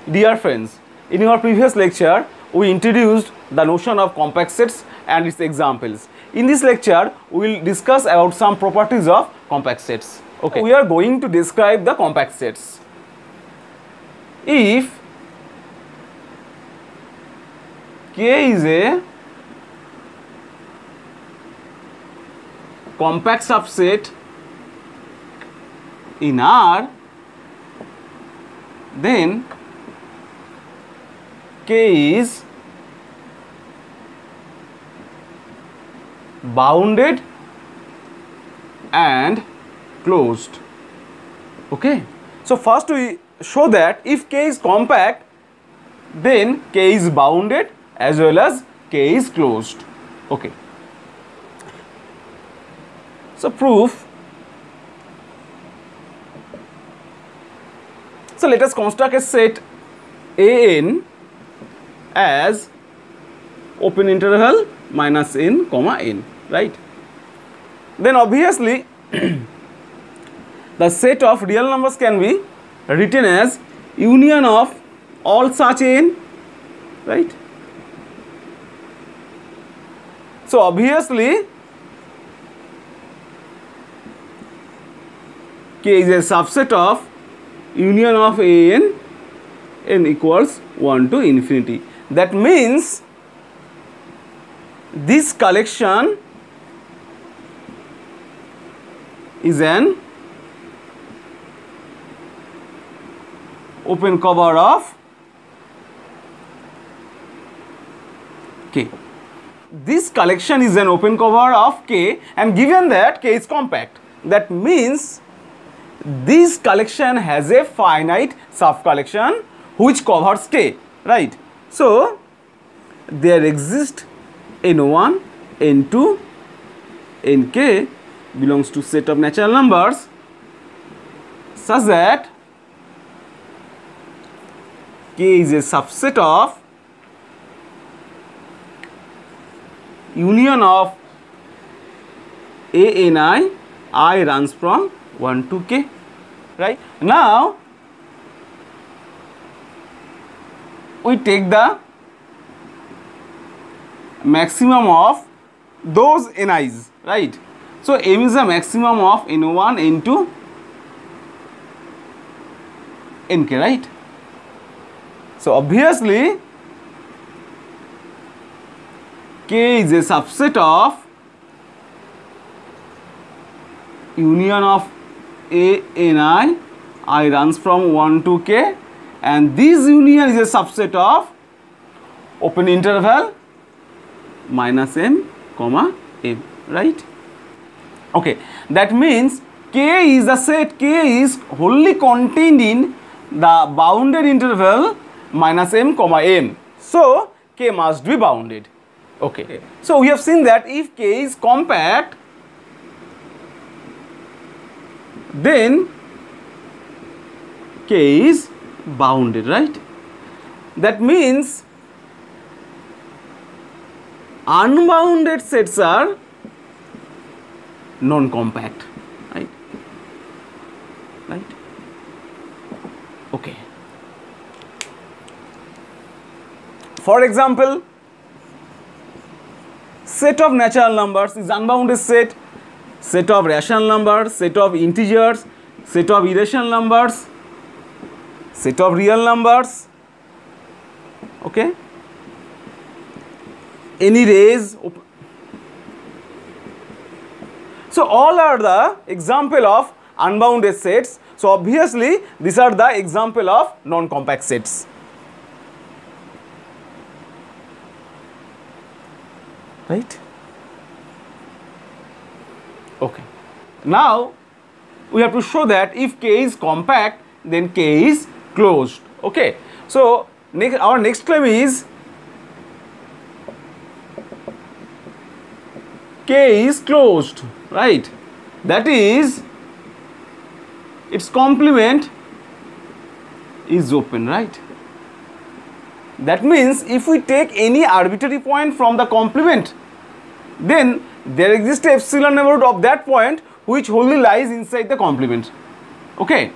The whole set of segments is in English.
Dear friends, in our previous lecture, we introduced the notion of compact sets and its examples. In this lecture, we will discuss about some properties of compact sets. Okay, we are going to describe the compact sets. If K is a compact subset in R, then K is bounded and closed. Okay, so first we show that if K is compact, then K is bounded as well as K is closed. Okay, so proof. So let us construct a set AN as open interval minus n comma n, right? Then obviously the set of real numbers can be written as union of all such n, right? So obviously K is a subset of union of n equals 1 to infinity. That means this collection is an open cover of K. This collection is an open cover of K, and given that K is compact, that means this collection has a finite sub-collection which covers K, right? So there exists N1, N2, Nk belongs to set of natural numbers such that K is a subset of union of ANI, I runs from 1 to K, right? Now we take the maximum of those NIs, right? So M is the maximum of N1, N2, Nk, right? So obviously K is a subset of union of ANI, I runs from 1 to K, and this union is a subset of open interval minus m comma m, right? Okay, that means K is the set, K is wholly contained in the bounded interval minus m comma m. So K must be bounded. Okay, so we have seen that if K is compact, then K is bounded, right? That means unbounded sets are non-compact, right? Right? Okay. For example, set of natural numbers is unbounded set, set of rational numbers, set of integers, set of irrational numbers, set of real numbers, okay? Any rays. So all are the example of unbounded sets. So obviously these are the example of non-compact sets, right? Okay. Now we have to show that if K is compact, then K is closed. Okay. So our next claim is K is closed, right? That is, its complement is open, right? That means if we take any arbitrary point from the complement, then there exists a epsilon neighborhood of that point which wholly lies inside the complement. Okay.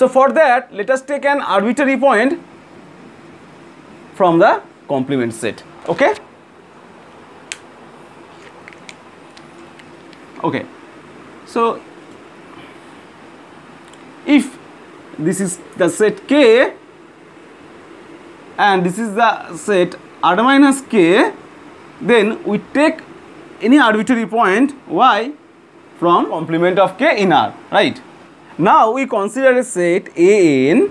So for that, let us take an arbitrary point from the complement set. Okay? Okay. So if this is the set K and this is the set R minus K, then we take any arbitrary point Y from complement of K in R, right? Now we consider a set AN,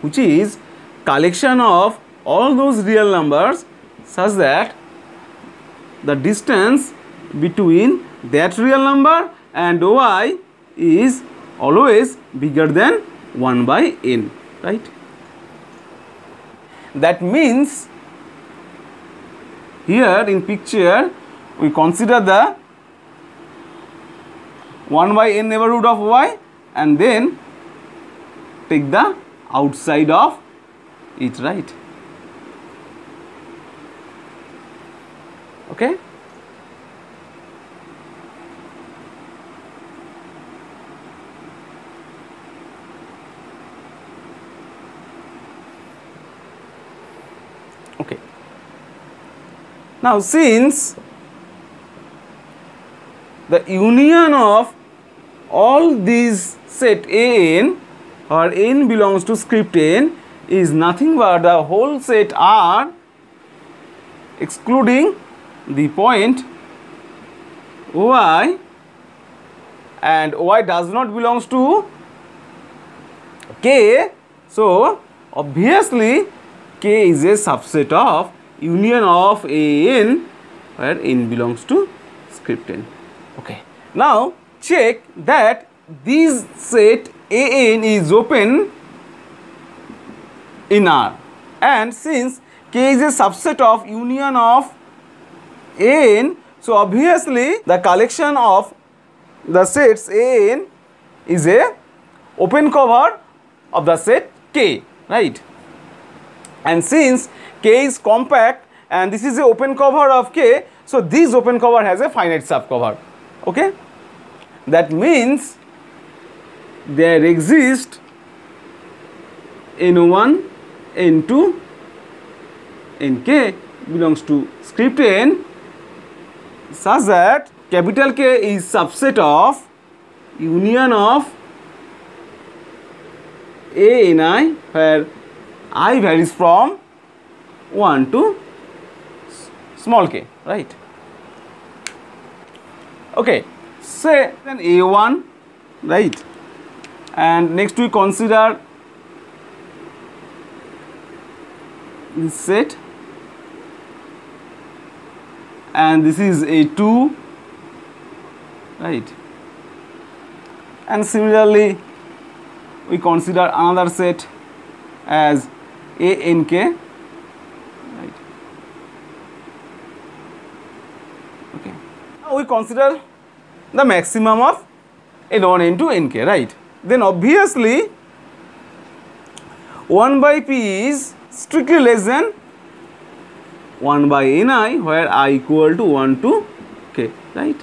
which is collection of all those real numbers such that the distance between that real number and Y is always bigger than 1 by n, right? That means here in picture we consider the 1 by n neighborhood of Y and then take the outside of it, right? Okay? Okay. Now since the union of all these set AN or n belongs to script n is nothing but the whole set R excluding the point Y, and Y does not belongs to K, so obviously K is a subset of union of AN where n belongs to script n. Okay. Now check that this set AN is open in R, and since K is a subset of union of AN, so obviously the collection of the sets AN is a open cover of the set K, right? And since K is compact and this is a open cover of K, so this open cover has a finite subcover. Okay? That means there exist N1, N2, Nk belongs to script n such that capital K is subset of union of ANI where I varies from 1 to small k, right? Okay, say then A1, right? And next we consider this set, and this is A2, right? And similarly we consider another set as ANK, right? Okay. Now we consider the maximum of N1, N2, Nk, right? Then obviously 1 by P is strictly less than 1 by Ni where I equal to 1 to K, right?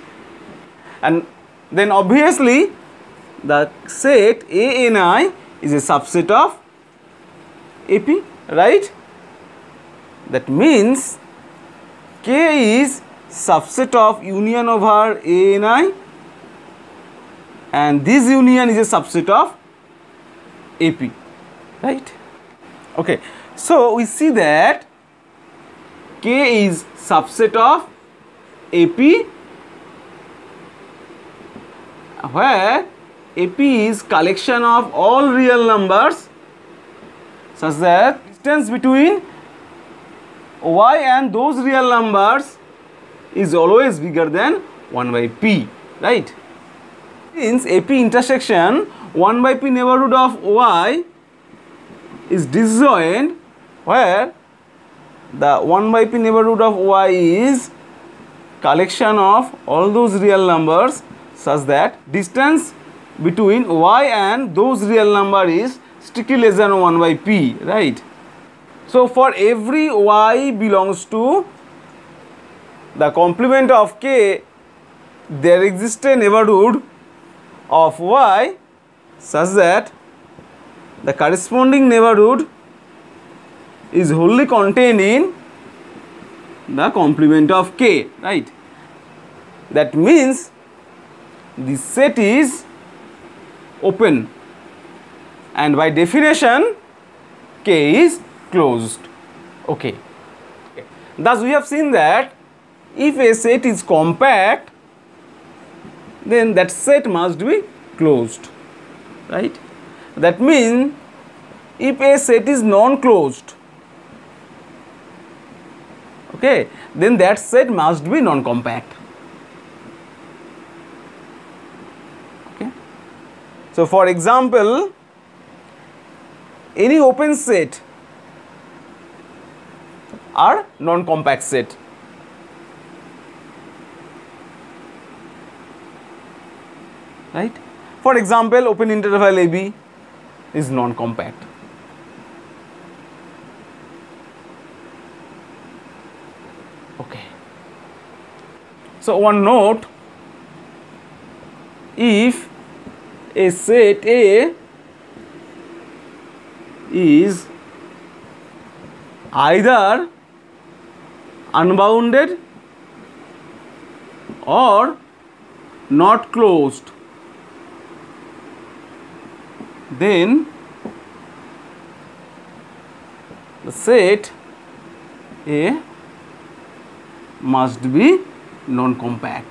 And then obviously the set ANI is a subset of AP, right? That means K is subset of union over ANI and this union is a subset of AP, right? Okay, so we see that K is subset of AP where AP is collection of all real numbers such that distance between Y and those real numbers is always bigger than 1 by P, right? Since AP intersection 1 by P neighborhood of Y is disjoint where the 1 by P neighborhood of Y is collection of all those real numbers such that distance between Y and those real number is strictly less than 1 by P, right? So for every Y belongs to the complement of K, there exists a neighborhood of Y such that the corresponding neighborhood is wholly contained in the complement of K, right? That means the set is open, and by definition K is closed. Okay. Thus we have seen that if a set is compact, then that set must be closed, right? That means if a set is non-closed, okay, then that set must be non-compact. Okay. So for example, any open set are non-compact set. Right? For example, open interval AB is non-compact. Okay. So one note, if a set A is either unbounded or not closed, then the set A must be non-compact.